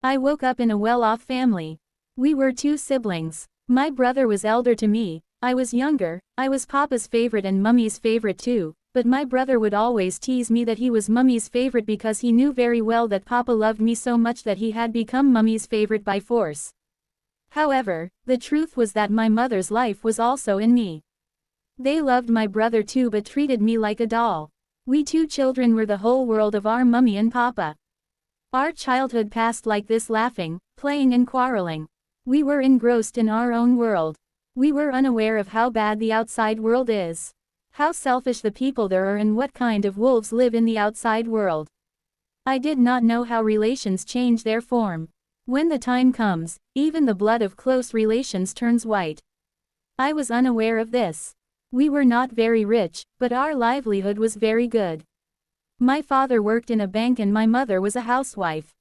I woke up in a well-off family. We were two siblings. My brother was elder to me, I was younger, I was Papa's favorite and Mummy's favorite too, but my brother would always tease me that he was Mummy's favorite because he knew very well that Papa loved me so much that he had become Mummy's favorite by force. However, the truth was that my mother's life was also in me. They loved my brother too but treated me like a doll. We two children were the whole world of our Mummy and Papa. Our childhood passed like this, laughing, playing and quarreling. We were engrossed in our own world. We were unaware of how bad the outside world is. How selfish the people there are and what kind of wolves live in the outside world. I did not know how relations change their form. When the time comes, even the blood of close relations turns white. I was unaware of this. We were not very rich, but our livelihood was very good. My father worked in a bank and my mother was a housewife.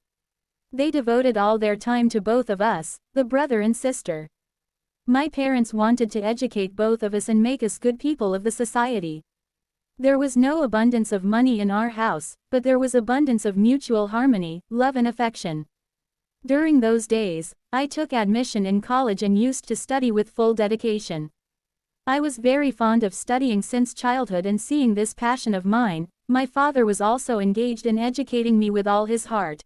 They devoted all their time to both of us, the brother and sister. My parents wanted to educate both of us and make us good people of the society. There was no abundance of money in our house, but there was abundance of mutual harmony, love and affection. During those days, I took admission in college and used to study with full dedication. I was very fond of studying since childhood, and seeing this passion of mine, my father was also engaged in educating me with all his heart.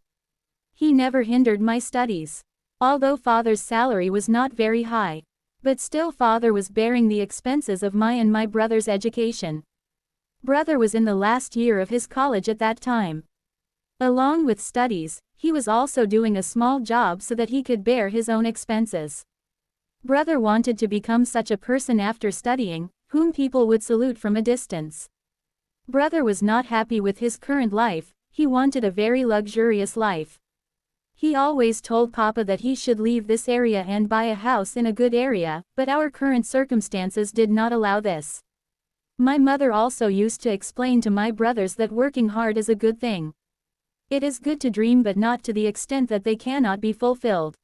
He never hindered my studies. Although father's salary was not very high, but still father was bearing the expenses of my and my brother's education. Brother was in the last year of his college at that time. Along with studies, he was also doing a small job so that he could bear his own expenses. Brother wanted to become such a person after studying, whom people would salute from a distance. Brother was not happy with his current life, he wanted a very luxurious life. He always told Papa that he should leave this area and buy a house in a good area, but our current circumstances did not allow this. My mother also used to explain to my brothers that working hard is a good thing. It is good to dream but not to the extent that they cannot be fulfilled.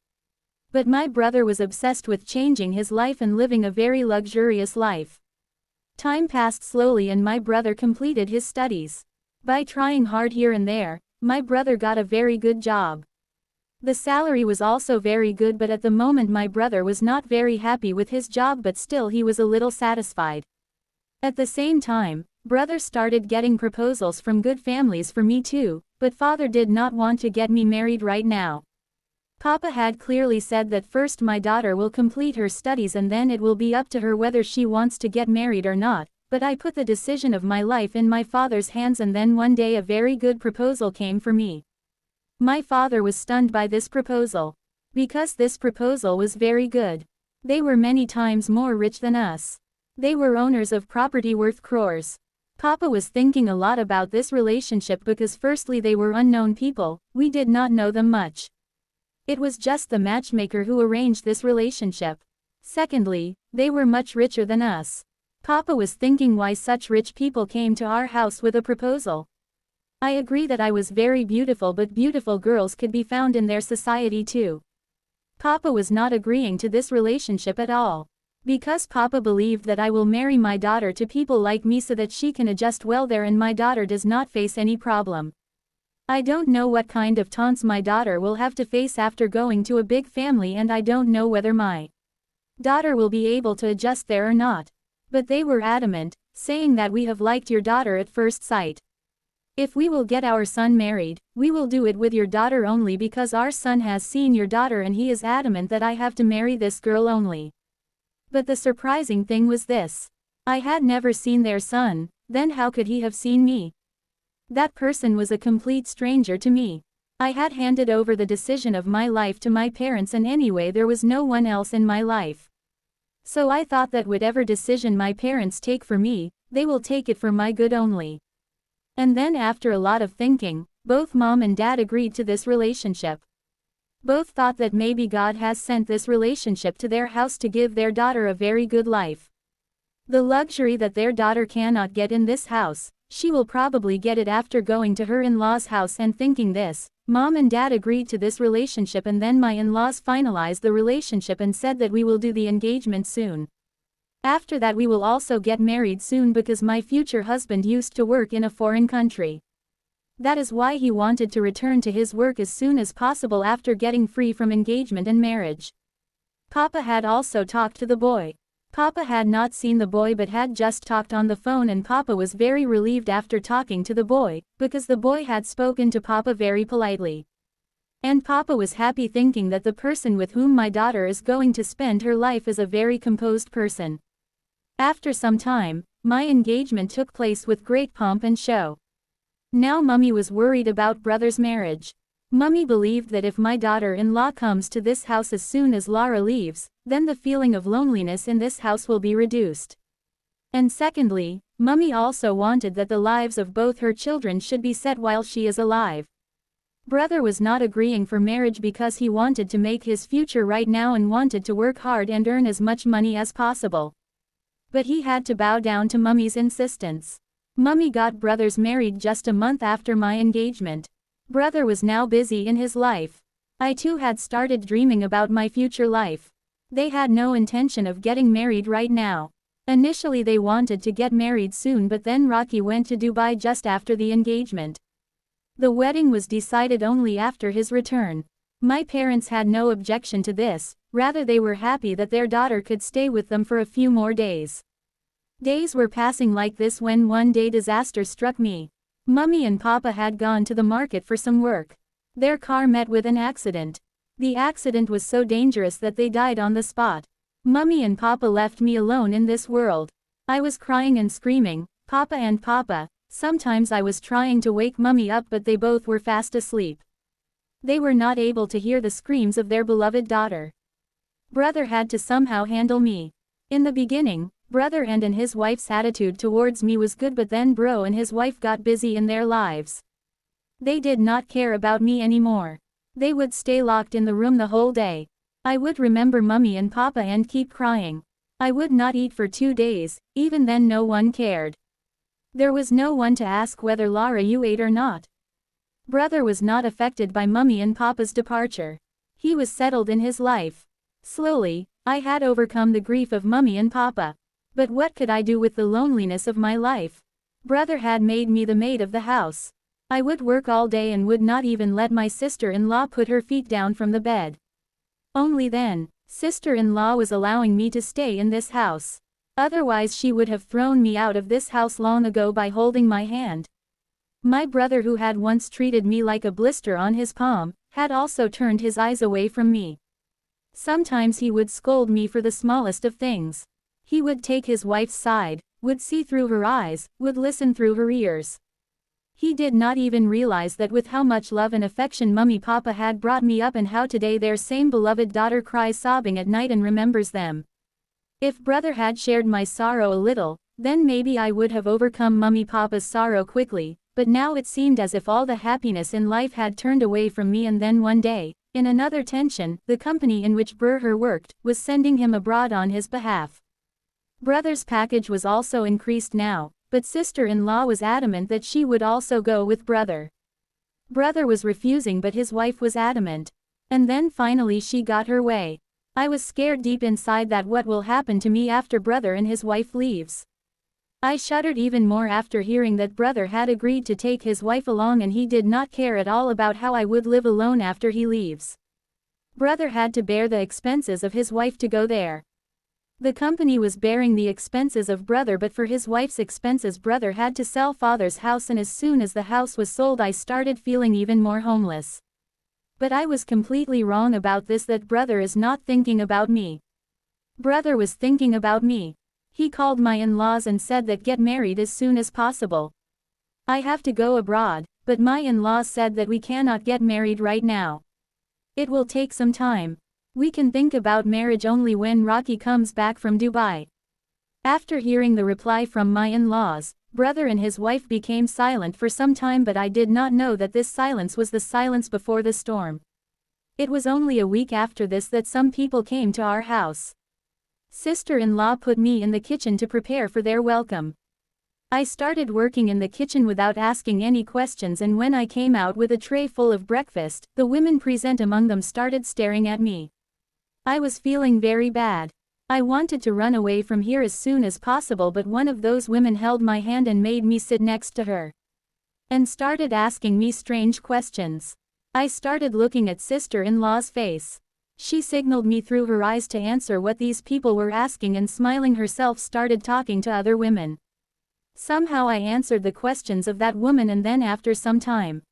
But my brother was obsessed with changing his life and living a very luxurious life. Time passed slowly and my brother completed his studies. By trying hard here and there, my brother got a very good job. The salary was also very good, but at the moment my brother was not very happy with his job, but still he was a little satisfied. At the same time, brother started getting proposals from good families for me too, but father did not want to get me married right now. Papa had clearly said that first my daughter will complete her studies and then it will be up to her whether she wants to get married or not, but I put the decision of my life in my father's hands, and then one day a very good proposal came for me. My father was stunned by this proposal. Because this proposal was very good. They were many times more rich than us. They were owners of property worth crores. Papa was thinking a lot about this relationship because firstly they were unknown people, we did not know them much. It was just the matchmaker who arranged this relationship. Secondly, they were much richer than us. Papa was thinking why such rich people came to our house with a proposal. I agree that I was very beautiful, but beautiful girls could be found in their society too. Papa was not agreeing to this relationship at all. Because Papa believed that I will marry my daughter to people like me so that she can adjust well there and my daughter does not face any problem. I don't know what kind of taunts my daughter will have to face after going to a big family, and I don't know whether my daughter will be able to adjust there or not. But they were adamant, saying that we have liked your daughter at first sight. If we will get our son married, we will do it with your daughter only because our son has seen your daughter and he is adamant that I have to marry this girl only. But the surprising thing was this. I had never seen their son, then how could he have seen me? That person was a complete stranger to me. I had handed over the decision of my life to my parents, and anyway there was no one else in my life. So I thought that whatever decision my parents take for me, they will take it for my good only. And then after a lot of thinking, both mom and dad agreed to this relationship. Both thought that maybe God has sent this relationship to their house to give their daughter a very good life. The luxury that their daughter cannot get in this house, she will probably get it after going to her in-laws' house. And thinking this, mom and dad agreed to this relationship, and then my in-laws finalized the relationship and said that we will do the engagement soon. After that we will also get married soon because my future husband used to work in a foreign country. That is why he wanted to return to his work as soon as possible after getting free from engagement and marriage. Papa had also talked to the boy. Papa had not seen the boy but had just talked on the phone, and Papa was very relieved after talking to the boy, because the boy had spoken to Papa very politely. And Papa was happy thinking that the person with whom my daughter is going to spend her life is a very composed person. After some time, my engagement took place with great pomp and show. Now Mummy was worried about brother's marriage. Mummy believed that if my daughter-in-law comes to this house as soon as Lara leaves, then the feeling of loneliness in this house will be reduced. And secondly, Mummy also wanted that the lives of both her children should be set while she is alive. Brother was not agreeing for marriage because he wanted to make his future right now and wanted to work hard and earn as much money as possible. But he had to bow down to Mummy's insistence. Mummy got brothers married just a month after my engagement. Brother was now busy in his life. I too had started dreaming about my future life. They had no intention of getting married right now. Initially they wanted to get married soon, but then Rocky went to Dubai just after the engagement. The wedding was decided only after his return. My parents had no objection to this, rather they were happy that their daughter could stay with them for a few more days. Days were passing like this when one day disaster struck me. Mummy and Papa had gone to the market for some work. Their car met with an accident. The accident was so dangerous that they died on the spot. Mummy and Papa left me alone in this world. I was crying and screaming, "Papa and Papa." Sometimes I was trying to wake Mummy up, but they both were fast asleep. They were not able to hear the screams of their beloved daughter. Brother had to somehow handle me. In the beginning, Brother and his wife's attitude towards me was good, but then Bro and his wife got busy in their lives. They did not care about me anymore. They would stay locked in the room the whole day. I would remember Mummy and Papa and keep crying. I would not eat for 2 days, even then no one cared. There was no one to ask whether Lara you ate or not. Brother was not affected by Mummy and Papa's departure. He was settled in his life. Slowly, I had overcome the grief of Mummy and Papa. But what could I do with the loneliness of my life? Brother had made me the maid of the house. I would work all day and would not even let my sister-in-law put her feet down from the bed. Only then, sister-in-law was allowing me to stay in this house. Otherwise she would have thrown me out of this house long ago by holding my hand. My brother, who had once treated me like a blister on his palm, had also turned his eyes away from me. Sometimes he would scold me for the smallest of things. He would take his wife's side, would see through her eyes, would listen through her ears. He did not even realize that with how much love and affection Mummy Papa had brought me up, and how today their same beloved daughter cries sobbing at night and remembers them. If Brother had shared my sorrow a little, then maybe I would have overcome Mummy Papa's sorrow quickly, but now it seemed as if all the happiness in life had turned away from me. And then one day, in another tension, the company in which Brother worked was sending him abroad on his behalf. Brother's package was also increased now, but sister-in-law was adamant that she would also go with Brother. Brother was refusing, but his wife was adamant. And then finally she got her way. I was scared deep inside that what will happen to me after Brother and his wife leaves. I shuddered even more after hearing that Brother had agreed to take his wife along, and he did not care at all about how I would live alone after he leaves. Brother had to bear the expenses of his wife to go there. The company was bearing the expenses of Brother, but for his wife's expenses Brother had to sell Father's house, and as soon as the house was sold I started feeling even more homeless. But I was completely wrong about this, that Brother is not thinking about me. Brother was thinking about me. He called my in-laws and said that get married as soon as possible. I have to go abroad, but my in-laws said that we cannot get married right now. It will take some time. We can think about marriage only when Rocky comes back from Dubai. After hearing the reply from my in-laws, Brother and his wife became silent for some time, but I did not know that this silence was the silence before the storm. It was only a week after this that some people came to our house. Sister-in-law put me in the kitchen to prepare for their welcome. I started working in the kitchen without asking any questions, and when I came out with a tray full of breakfast, the women present among them started staring at me. I was feeling very bad. I wanted to run away from here as soon as possible, but one of those women held my hand and made me sit next to her. and started asking me strange questions. I started looking at sister-in-law's face. She signaled me through her eyes to answer what these people were asking, and smiling herself started talking to other women. Somehow I answered the questions of that woman, and then after some time,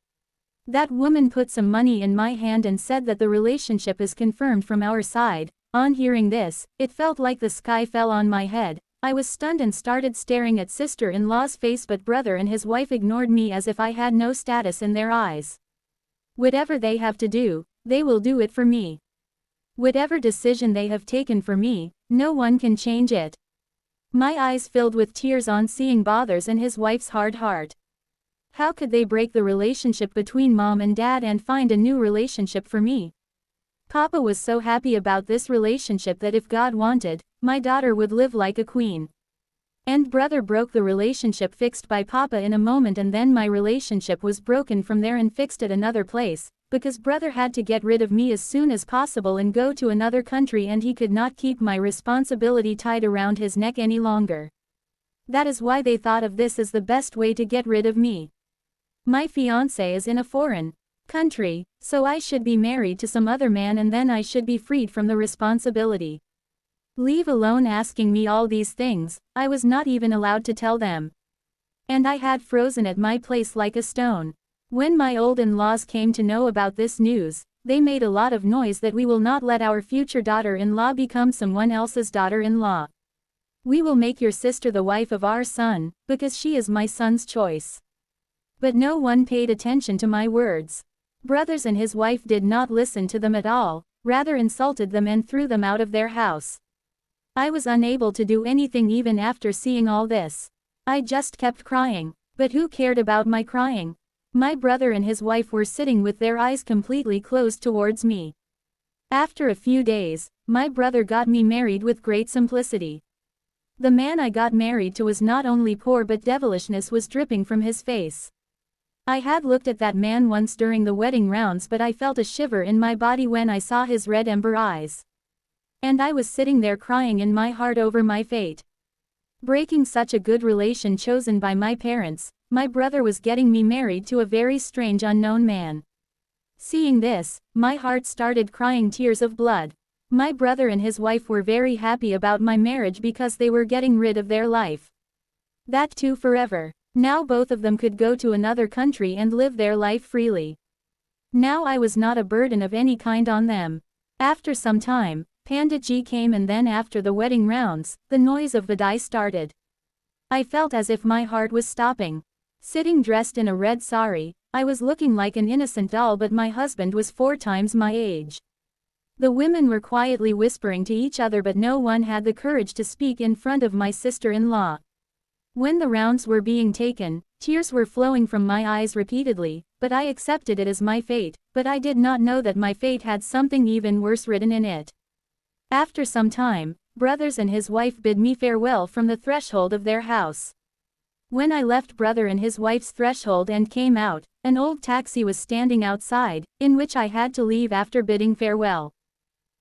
that woman put some money in my hand and said that the relationship is confirmed from our side. On hearing this, it felt like the sky fell on my head. I was stunned and started staring at sister-in-law's face, but brother and his wife ignored me as if I had no status in their eyes. Whatever they have to do, they will do it for me. Whatever decision they have taken for me, no one can change it. My eyes filled with tears on seeing Bothers and his wife's hard heart. How could they break the relationship between mom and dad and find a new relationship for me? Papa was so happy about this relationship that if God wanted, my daughter would live like a queen. And brother broke the relationship fixed by Papa in a moment, and then my relationship was broken from there and fixed at another place, because brother had to get rid of me as soon as possible and go to another country, and he could not keep my responsibility tied around his neck any longer. That is why they thought of this as the best way to get rid of me. My fiancé is in a foreign country, so I should be married to some other man and then I should be freed from the responsibility. Leave alone asking me all these things, I was not even allowed to tell them. And I had frozen at my place like a stone. When my old in-laws came to know about this news, they made a lot of noise that we will not let our future daughter-in-law become someone else's daughter-in-law. We will make your sister the wife of our son, because she is my son's choice. But no one paid attention to my words. Brothers and his wife did not listen to them at all, rather insulted them and threw them out of their house. I was unable to do anything even after seeing all this. I just kept crying. But who cared about my crying? My brother and his wife were sitting with their eyes completely closed towards me. After a few days, my brother got me married with great simplicity. The man I got married to was not only poor, but devilishness was dripping from his face. I had looked at that man once during the wedding rounds, but I felt a shiver in my body when I saw his red ember eyes. And I was sitting there crying in my heart over my fate. Breaking such a good relation chosen by my parents, my brother was getting me married to a very strange unknown man. Seeing this, my heart started crying tears of blood. My brother and his wife were very happy about my marriage because they were getting rid of their life. That too forever. Now both of them could go to another country and live their life freely. Now I was not a burden of any kind on them. After some time, Panditji came, and then after the wedding rounds, the noise of the dice started. I felt as if my heart was stopping. Sitting dressed in a red sari, I was looking like an innocent doll, but my husband was 4 times my age. The women were quietly whispering to each other, but no one had the courage to speak in front of my sister-in-law. When the rounds were being taken, tears were flowing from my eyes repeatedly, but I accepted it as my fate, but I did not know that my fate had something even worse written in it. After some time, brothers and his wife bid me farewell from the threshold of their house. When I left brother and his wife's threshold and came out, an old taxi was standing outside, in which I had to leave after bidding farewell.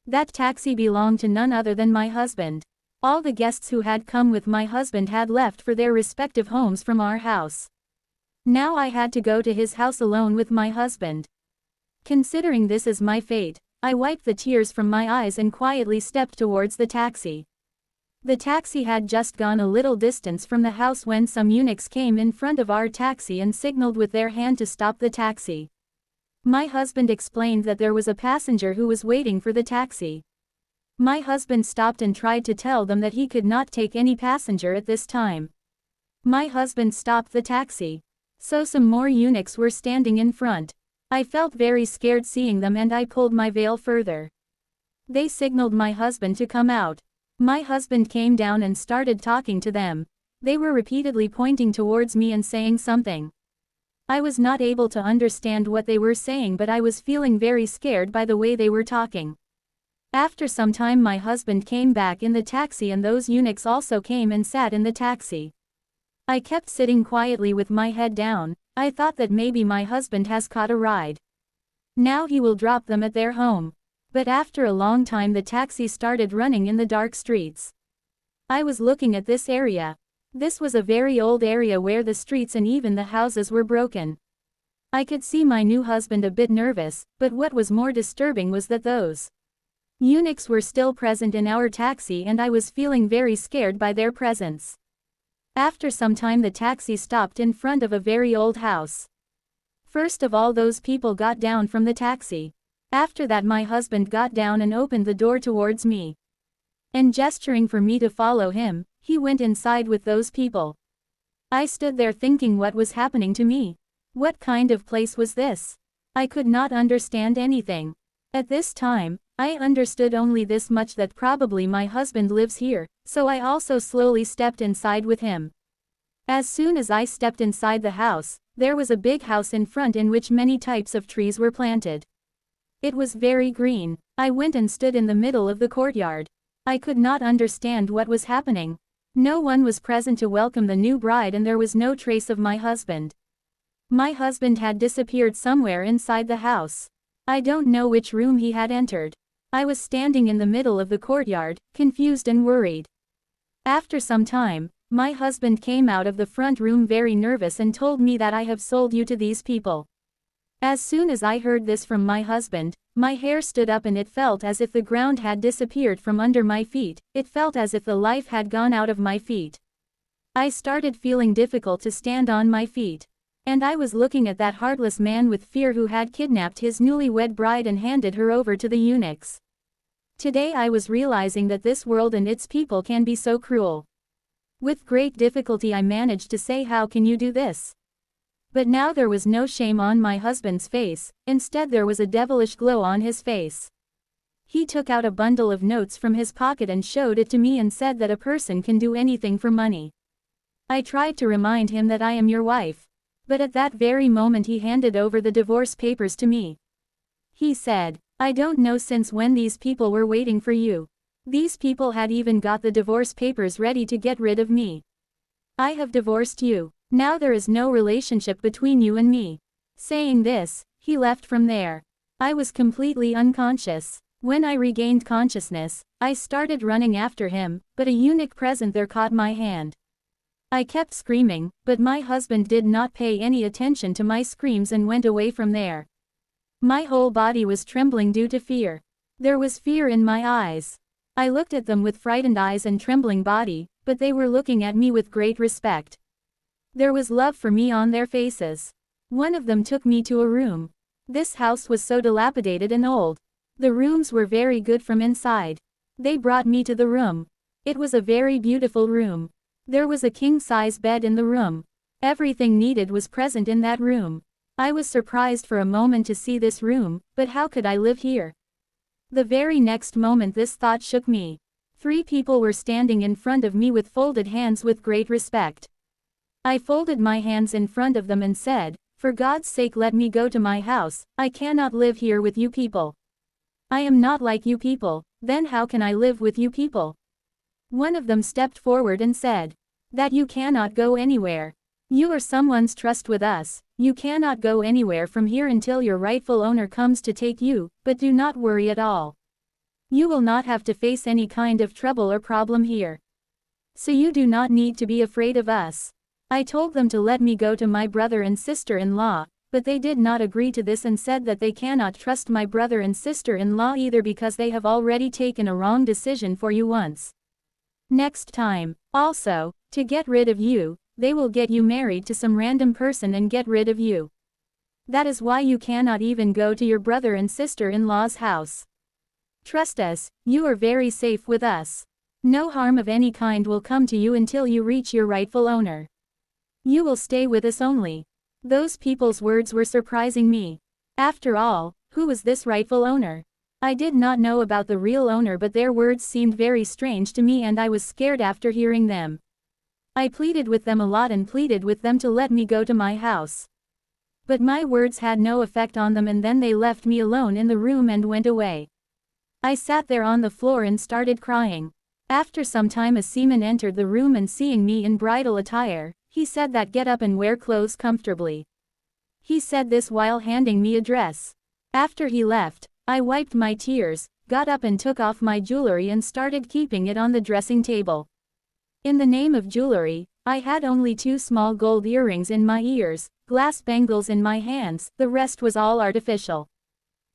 That taxi belonged to none other than my husband. All the guests who had come with my husband had left for their respective homes from our house. Now I had to go to his house alone with my husband. Considering this as my fate, I wiped the tears from my eyes and quietly stepped towards the taxi. The taxi had just gone a little distance from the house when some eunuchs came in front of our taxi and signaled with their hand to stop the taxi. My husband explained that there was a passenger who was waiting for the taxi. My husband stopped and tried to tell them that he could not take any passenger at this time. My husband stopped the taxi. So some more eunuchs were standing in front. I felt very scared seeing them and I pulled my veil further. They signaled my husband to come out. My husband came down and started talking to them. They were repeatedly pointing towards me and saying something. I was not able to understand what they were saying, but I was feeling very scared by the way they were talking. After some time my husband came back in the taxi and those eunuchs also came and sat in the taxi. I kept sitting quietly with my head down. I thought that maybe my husband has caught a ride. Now he will drop them at their home. But after a long time the taxi started running in the dark streets. I was looking at this area. This was a very old area where the streets and even the houses were broken. I could see my new husband a bit nervous, but what was more disturbing was that those eunuchs were still present in our taxi and I was feeling very scared by their presence. After some time the taxi stopped in front of a very old house. First of all those people got down from the taxi. After that my husband got down and opened the door towards me. And gesturing for me to follow him, he went inside with those people. I stood there thinking what was happening to me. What kind of place was this? I could not understand anything. At this time, I understood only this much, that probably my husband lives here, so I also slowly stepped inside with him. As soon as I stepped inside the house, there was a big house in front in which many types of trees were planted. It was very green. I went and stood in the middle of the courtyard. I could not understand what was happening. No one was present to welcome the new bride and there was no trace of my husband. My husband had disappeared somewhere inside the house. I don't know which room he had entered. I was standing in the middle of the courtyard, confused and worried. After some time, my husband came out of the front room very nervous and told me that I have sold you to these people. As soon as I heard this from my husband, my hair stood up and it felt as if the ground had disappeared from under my feet. It felt as if the life had gone out of my feet. I started feeling difficult to stand on my feet. And I was looking at that heartless man with fear who had kidnapped his newlywed bride and handed her over to the eunuchs. Today I was realizing that this world and its people can be so cruel. With great difficulty I managed to say, "How can you do this?" But now there was no shame on my husband's face, instead there was a devilish glow on his face. He took out a bundle of notes from his pocket and showed it to me and said that a person can do anything for money. I tried to remind him that I am your wife. But at that very moment he handed over the divorce papers to me. He said, "I don't know since when these people were waiting for you. These people had even got the divorce papers ready to get rid of me. I have divorced you. Now there is no relationship between you and me." Saying this, he left from there. I was completely unconscious. When I regained consciousness, I started running after him, but a eunuch present there caught my hand. I kept screaming, but my husband did not pay any attention to my screams and went away from there. My whole body was trembling due to fear. There was fear in my eyes. I looked at them with frightened eyes and trembling body, but they were looking at me with great respect. There was love for me on their faces. One of them took me to a room. This house was so dilapidated and old. The rooms were very good from inside. They brought me to the room. It was a very beautiful room. There was a king-size bed in the room. Everything needed was present in that room. I was surprised for a moment to see this room, but how could I live here? The very next moment this thought shook me. 3 people were standing in front of me with folded hands with great respect. I folded my hands in front of them and said, "For God's sake let me go to my house, I cannot live here with you people. I am not like you people, then how can I live with you people?" One of them stepped forward and said, "That you cannot go anywhere. You are someone's trust with us, you cannot go anywhere from here until your rightful owner comes to take you, but do not worry at all. You will not have to face any kind of trouble or problem here. So you do not need to be afraid of us." I told them to let me go to my brother and sister-in-law, but they did not agree to this and said that they cannot trust my brother and sister-in-law either because they have already taken a wrong decision for you once. Next time, also, to get rid of you, they will get you married to some random person and get rid of you. That is why you cannot even go to your brother and sister-in-law's house. Trust us, you are very safe with us. No harm of any kind will come to you until you reach your rightful owner. You will stay with us only. Those people's words were surprising me. After all, who was this rightful owner? I did not know about the real owner, but their words seemed very strange to me and I was scared after hearing them. I pleaded with them a lot and pleaded with them to let me go to my house. But my words had no effect on them and then they left me alone in the room and went away. I sat there on the floor and started crying. After some time a seaman entered the room and seeing me in bridal attire, he said that get up and wear clothes comfortably. He said this while handing me a dress. After he left, I wiped my tears, got up and took off my jewelry and started keeping it on the dressing table. In the name of jewelry, I had only 2 small gold earrings in my ears, glass bangles in my hands, the rest was all artificial.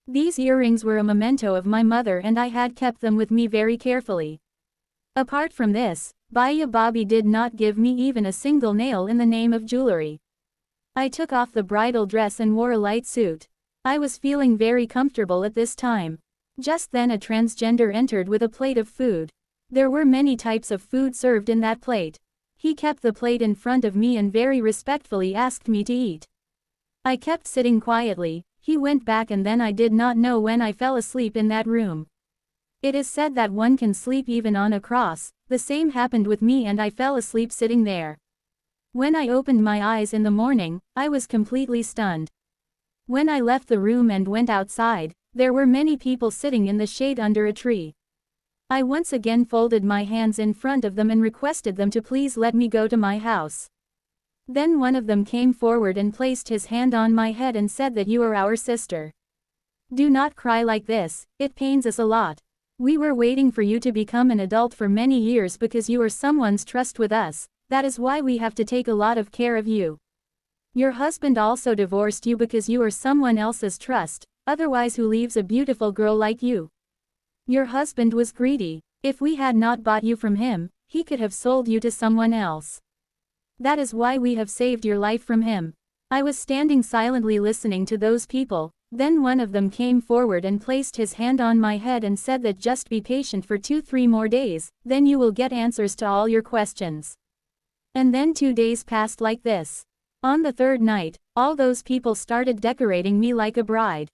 These earrings were a memento of my mother and I had kept them with me very carefully. Apart from this, Baya Bobby did not give me even a single nail in the name of jewelry. I took off the bridal dress and wore a light suit. I was feeling very comfortable at this time. Just then a transgender entered with a plate of food. There were many types of food served in that plate. He kept the plate in front of me and very respectfully asked me to eat. I kept sitting quietly. He went back and then I did not know when I fell asleep in that room. It is said that one can sleep even on a cross. The same happened with me and I fell asleep sitting there. When I opened my eyes in the morning, I was completely stunned. When I left the room and went outside, there were many people sitting in the shade under a tree. I once again folded my hands in front of them and requested them to please let me go to my house. Then one of them came forward and placed his hand on my head and said that you are our sister. Do not cry like this, it pains us a lot. We were waiting for you to become an adult for many years because you are someone's trust with us, that is why we have to take a lot of care of you. Your husband also divorced you because you are someone else's trust, otherwise who leaves a beautiful girl like you? Your husband was greedy. If we had not bought you from him, he could have sold you to someone else. That is why we have saved your life from him. I was standing silently listening to those people, then one of them came forward and placed his hand on my head and said that just be patient for 2-3 more days, then you will get answers to all your questions. And then 2 days passed like this. On the third night, all those people started decorating me like a bride.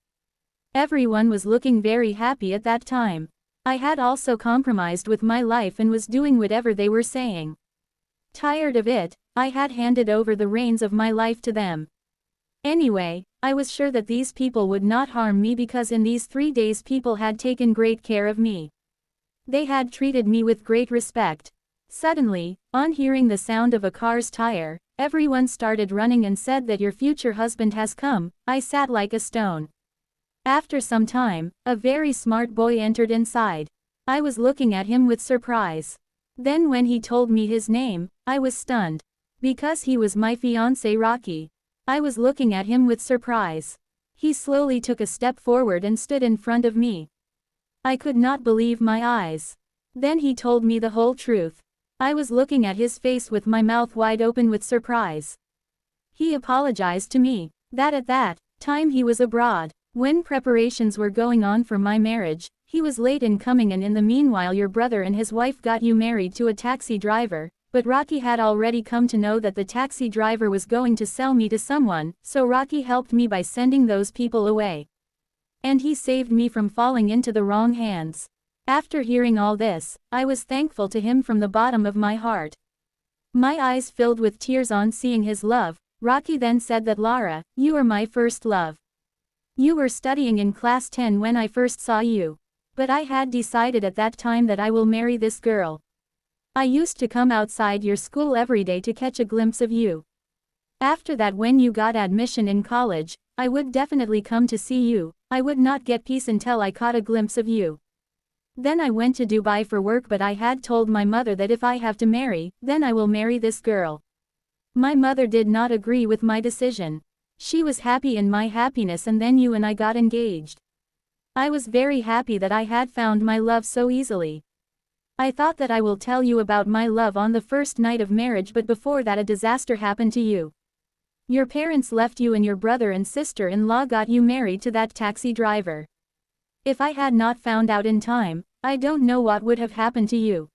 Everyone was looking very happy at that time. I had also compromised with my life and was doing whatever they were saying. Tired of it, I had handed over the reins of my life to them. Anyway, I was sure that these people would not harm me because in these 3 days people had taken great care of me. They had treated me with great respect. Suddenly, on hearing the sound of a car's tire, everyone started running and said that your future husband has come. I sat like a stone. After some time, a very smart boy entered inside. I was looking at him with surprise. Then when he told me his name, I was stunned. Because he was my fiancé Rocky. I was looking at him with surprise. He slowly took a step forward and stood in front of me. I could not believe my eyes. Then he told me the whole truth. I was looking at his face with my mouth wide open with surprise. He apologized to me, that at that time he was abroad. When preparations were going on for my marriage, he was late in coming and in the meanwhile your brother and his wife got you married to a taxi driver, but Rocky had already come to know that the taxi driver was going to sell me to someone, so Rocky helped me by sending those people away. And he saved me from falling into the wrong hands. After hearing all this, I was thankful to him from the bottom of my heart. My eyes filled with tears on seeing his love. Rocky then said that Lara, you are my first love. You were studying in class 10 when I first saw you. But I had decided at that time that I will marry this girl. I used to come outside your school every day to catch a glimpse of you. After that when you got admission in college, I would definitely come to see you. I would not get peace until I caught a glimpse of you. Then I went to Dubai for work but I had told my mother that if I have to marry, then I will marry this girl. My mother did not agree with my decision. She was happy in my happiness and then you and I got engaged. I was very happy that I had found my love so easily. I thought that I will tell you about my love on the first night of marriage but before that a disaster happened to you. Your parents left you and your brother and sister-in-law got you married to that taxi driver. If I had not found out in time, I don't know what would have happened to you.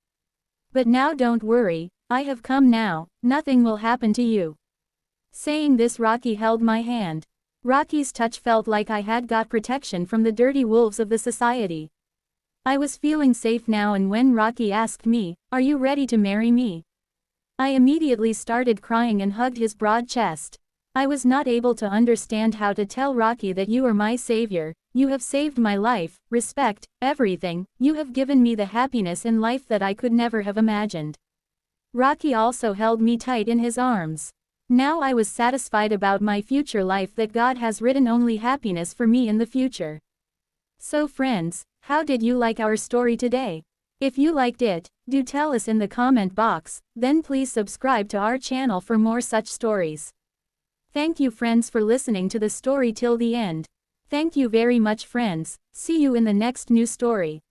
But now don't worry, I have come now, nothing will happen to you. Saying this Rocky held my hand. Rocky's touch felt like I had got protection from the dirty wolves of the society. I was feeling safe now and when Rocky asked me, are you ready to marry me? I immediately started crying and hugged his broad chest. I was not able to understand how to tell Rocky that you are my savior, you have saved my life, respect, everything, you have given me the happiness in life that I could never have imagined. Rocky also held me tight in his arms. Now I was satisfied about my future life that God has written only happiness for me in the future. So friends, how did you like our story today? If you liked it, do tell us in the comment box, then please subscribe to our channel for more such stories. Thank you friends for listening to the story till the end. Thank you very much friends, see you in the next new story.